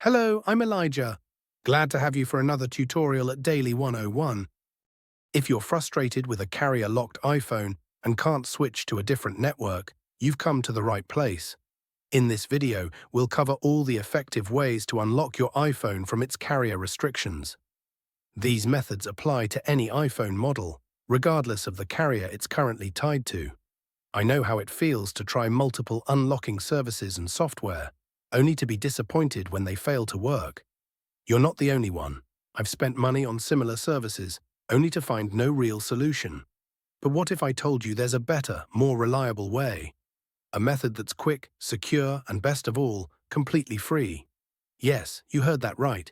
Hello, I'm Elijah. Glad to have you for another tutorial at Daily 101. If you're frustrated with a carrier-locked iPhone and can't switch to a different network, you've come to the right place. In this video, we'll cover all the effective ways to unlock your iPhone from its carrier restrictions. These methods apply to any iPhone model, regardless of the carrier it's currently tied to. I know how it feels to try multiple unlocking services and software, only to be disappointed when they fail to work. You're not the only one. I've spent money on similar services, only to find no real solution. But what if I told you there's a better, more reliable way? A method that's quick, secure, and best of all, completely free. Yes, you heard that right.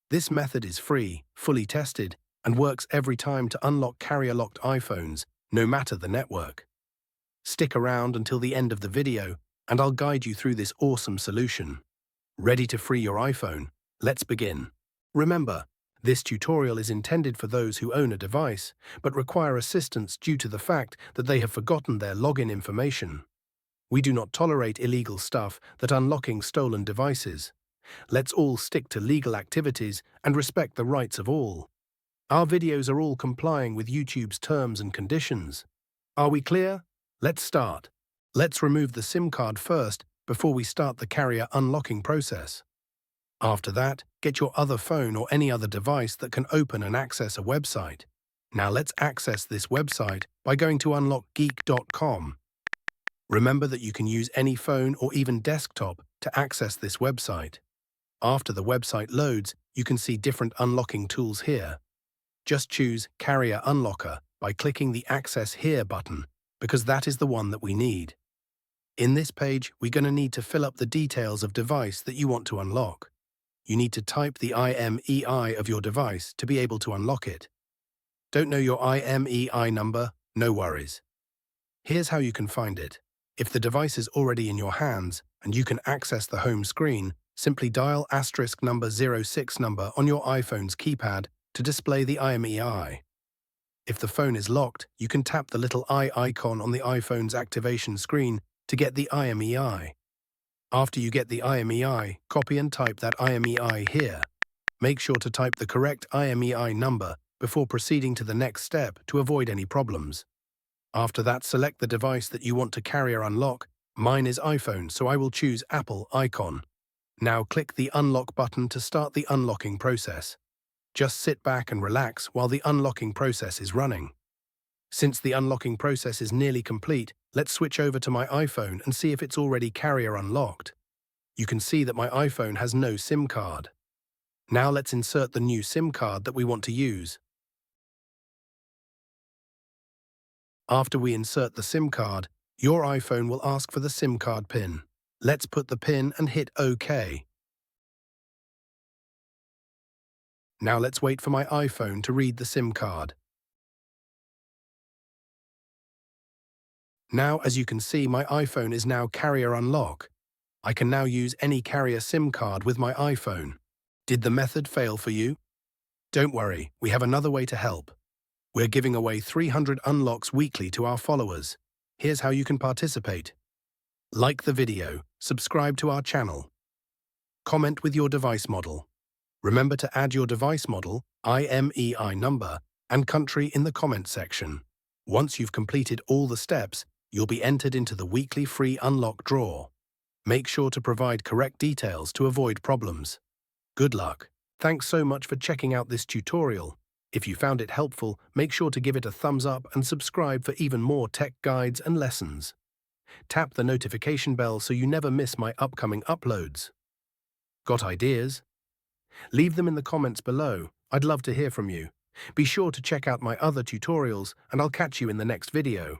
This method is free, fully tested, and works every time to unlock carrier-locked iPhones, no matter the network. Stick around until the end of the video, and I'll guide you through this awesome solution. Ready to free your iPhone? Let's begin. Remember, this tutorial is intended for those who own a device, but require assistance due to the fact that they have forgotten their login information. We do not tolerate illegal stuff that unlocking stolen devices. Let's all stick to legal activities and respect the rights of all. Our videos are all complying with YouTube's terms and conditions. Are we clear? Let's start. Let's remove the SIM card first before we start the carrier unlocking process. After that, get your other phone or any other device that can open and access a website. Now let's access this website by going to unlockgeek.com. Remember that you can use any phone or even desktop to access this website. After the website loads, you can see different unlocking tools here. Just choose Carrier Unlocker by clicking the Access Here button, because that is the one that we need. In this page, we're going to need to fill up the details of device that you want to unlock. You need to type the IMEI of your device to be able to unlock it. Don't know your IMEI number? No worries. Here's how you can find it. If the device is already in your hands and you can access the home screen, simply dial *06 number on your iPhone's keypad to display the IMEI. If the phone is locked, you can tap the little eye icon on the iPhone's activation screen to get the IMEI. After you get the IMEI, copy and type that IMEI here. Make sure to type the correct IMEI number before proceeding to the next step to avoid any problems. After that, select the device that you want to carrier unlock. Mine is iPhone, so I will choose Apple icon. Now click the unlock button to start the unlocking process. Just sit back and relax while the unlocking process is running. Since the unlocking process is nearly complete, let's switch over to my iPhone and see if it's already carrier unlocked. You can see that my iPhone has no SIM card. Now let's insert the new SIM card that we want to use. After we insert the SIM card, your iPhone will ask for the SIM card PIN. Let's put the PIN and hit OK. Now let's wait for my iPhone to read the SIM card. Now, as you can see, my iPhone is now carrier unlock. I can now use any carrier SIM card with my iPhone. Did the method fail for you? Don't worry, we have another way to help. We're giving away 300 unlocks weekly to our followers. Here's how you can participate. Like the video, subscribe to our channel. Comment with your device model. Remember to add your device model, IMEI number, and country in the comment section. Once you've completed all the steps, you'll be entered into the weekly free unlock draw. Make sure to provide correct details to avoid problems. Good luck. Thanks so much for checking out this tutorial. If you found it helpful, make sure to give it a thumbs up and subscribe for even more tech guides and lessons. Tap the notification bell so you never miss my upcoming uploads. Got ideas? Leave them in the comments below. I'd love to hear from you. Be sure to check out my other tutorials, and I'll catch you in the next video.